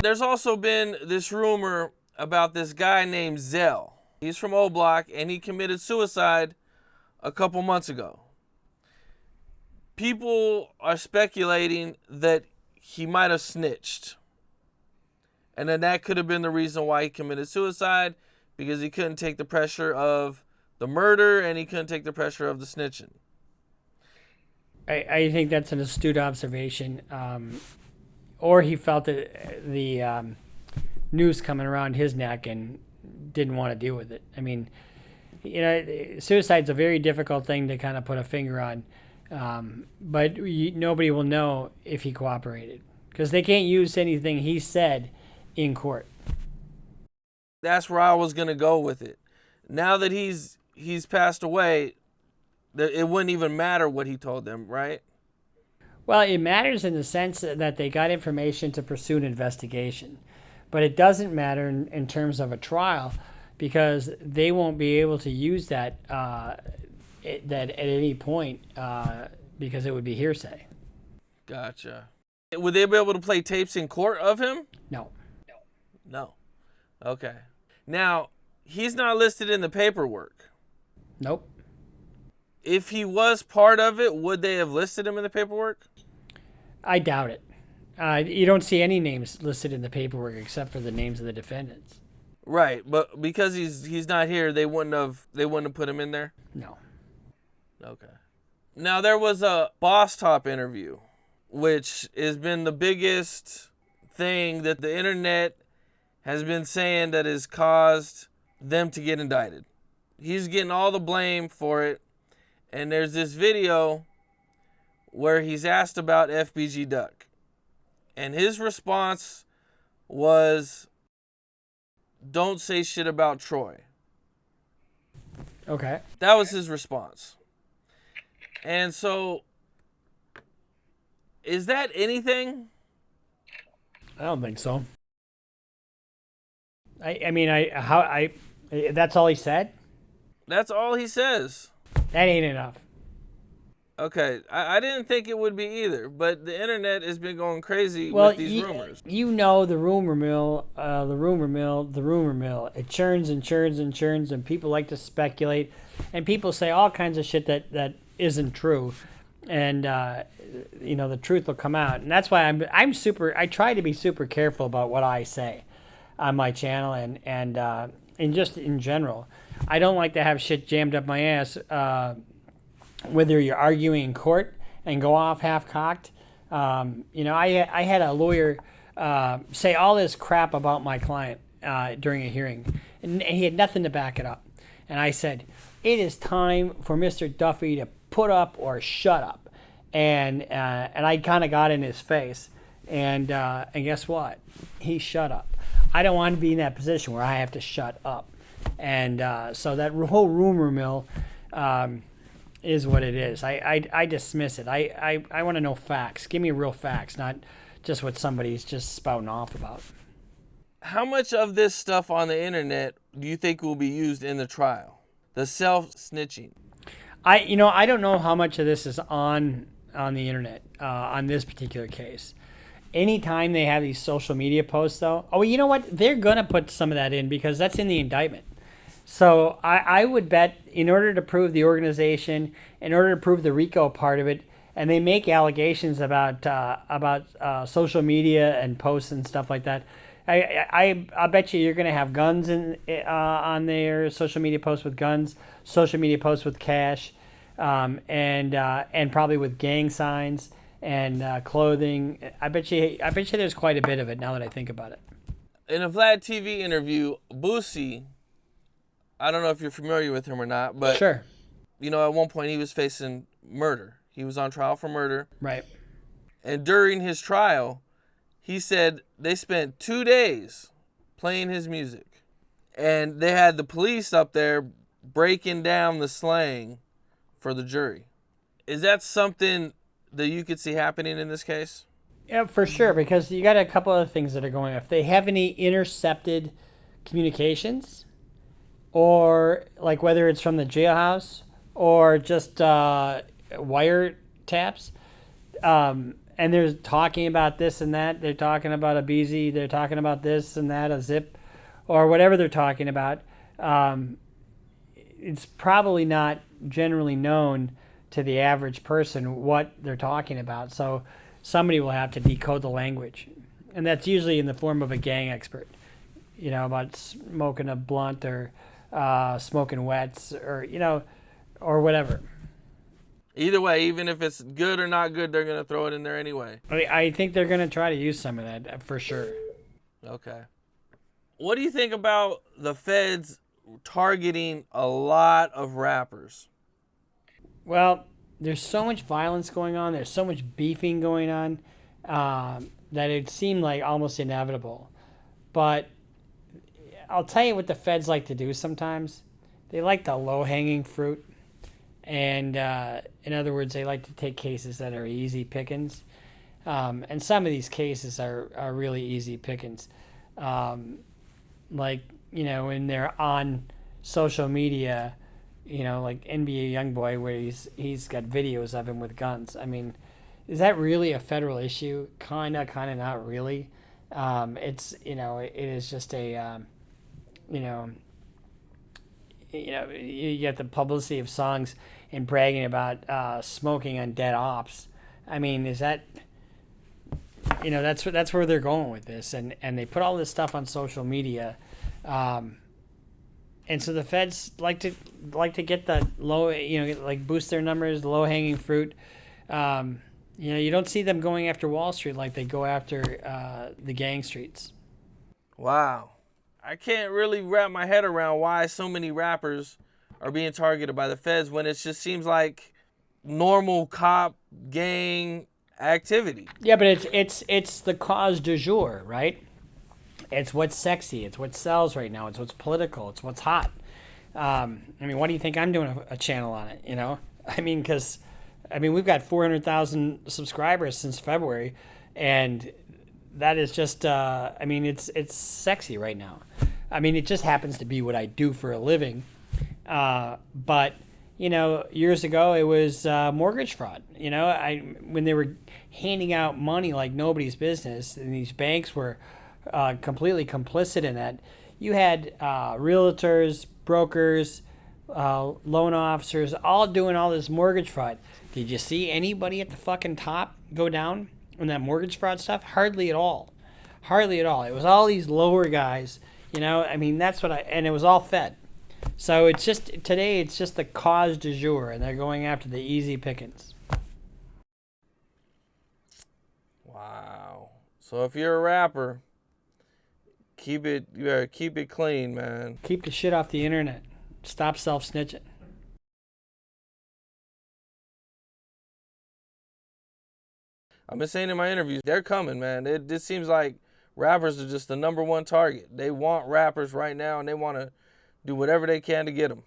There's also been this rumor about this guy named Zell. He's from O Block, and he committed suicide a couple months ago. People are speculating that he might have snitched. And then that could have been the reason why he committed suicide, because he couldn't take the pressure of the murder and he couldn't take the pressure of the snitching. I think that's an astute observation. Or he felt the noose coming around his neck and didn't want to deal with it. I mean, suicide's a very difficult thing to kind of put a finger on. But nobody will know if he cooperated because they can't use anything he said in court. That's where I was going to go with it. Now that he's passed away, it wouldn't even matter what he told them, right? Well, it matters in the sense that they got information to pursue an investigation. But it doesn't matter in terms of a trial because they won't be able to use that at any point because it would be hearsay. Gotcha. Would they be able to play tapes in court of him? No. Okay. Now, he's not listed in the paperwork. Nope. If he was part of it, would they have listed him in the paperwork? I doubt it. You don't see any names listed in the paperwork except for the names of the defendants. Right, but because he's not here, they wouldn't have put him in there? No. Okay. Now, there was a Boss Top interview, which has been the biggest thing that the internet has been saying that has caused them to get indicted. He's getting all the blame for it. And there's this video where he's asked about FBG Duck. And his response was, "Don't say shit about Troy." Okay. That was his response. And so, is that anything? I don't think so. That's all he said? That's all he says. That ain't enough. Okay, I didn't think it would be either, but the internet has been going crazy with these rumors. You know the rumor mill. It churns and churns and churns, and people like to speculate, and people say all kinds of shit that isn't true, and the truth will come out, and that's why I try to be super careful about what I say on my channel and just in general. I don't like to have shit jammed up my ass. Whether you're arguing in court and go off half-cocked. I had a lawyer say all this crap about my client during a hearing, and he had nothing to back it up. And I said, it is time for Mr. Duffy to put up or shut up. And I kind of got in his face. And guess what? He shut up. I don't want to be in that position where I have to shut up. And so that whole rumor mill is what it is. I dismiss it. I want to know facts. Give me real facts, not just what somebody's just spouting off about. How much of this stuff on the internet do you think will be used in the trial? The self-snitching. I don't know how much of this is on the internet on this particular case. Anytime they have these social media posts, though, you know what? They're going to put some of that in because that's in the indictment. So I would bet in order to prove the organization, in order to prove the RICO part of it, and they make allegations about social media and posts and stuff like that, I bet you're going to have guns on their social media posts with guns, social media posts with cash, and probably with gang signs and clothing. I bet you there's quite a bit of it now that I think about it. In a Vlad TV interview, Boosie, I don't know if you're familiar with him or not, but sure. At one point he was facing murder. He was on trial for murder. Right. And during his trial, he said they spent 2 days playing his music. And they had the police up there breaking down the slang for the jury. Is that something that you could see happening in this case? Yeah, for sure, because you got a couple of things that are going on. If they have any intercepted communications, or like whether it's from the jailhouse or just wire taps, and and they're talking about this and that. They're talking about a BZ. They're talking about this and that, a zip, or whatever they're talking about. It's probably not generally known to the average person what they're talking about. So somebody will have to decode the language. And that's usually in the form of a gang expert, about smoking a blunt or smoking wets or, or whatever. Either way, even if it's good or not good, they're going to throw it in there anyway. I think they're going to try to use some of that for sure. Okay. What do you think about the feds targeting a lot of rappers? Well, there's so much violence going on. There's so much beefing going on that it seemed like almost inevitable. But I'll tell you what the feds like to do sometimes. They like the low-hanging fruit. And in other words, they like to take cases that are easy pickings. And some of these cases are really easy pickings. Like, when they're on social media, like NBA Youngboy, where he's got videos of him with guns. I mean, is that really a federal issue? Kinda, not really. It's it is just a you get the publicity of songs and bragging about smoking on dead ops. I mean, is that that's where they're going with this, and they put all this stuff on social media. And so the feds like to get that low, like boost their numbers, low hanging fruit. You don't see them going after Wall Street like they go after the gang streets. Wow. I can't really wrap my head around why so many rappers are being targeted by the feds when it just seems like normal cop gang activity. Yeah, but it's the cause du jour, right? It's what's sexy. It's what sells right now. It's what's political. It's what's hot. I mean, why do you think I'm doing a channel on it? I mean, because we've got 400,000 subscribers since February, and that is just it's sexy right now. I mean, it just happens to be what I do for a living. But years ago it was mortgage fraud. When they were handing out money like nobody's business, and these banks were completely complicit in that. You had realtors, brokers, loan officers, all doing all this mortgage fraud. Did you see anybody at the fucking top go down on that mortgage fraud stuff? Hardly at all. Hardly at all. It was all these lower guys. That's what and it was all fed. So it's just the cause du jour, and they're going after the easy pickings. Wow. So if you're a rapper, keep it clean, man. Keep the shit off the internet. Stop self-snitching. I've been saying in my interviews, they're coming, man. This seems like rappers are just the number one target. They want rappers right now, and they want to do whatever they can to get them.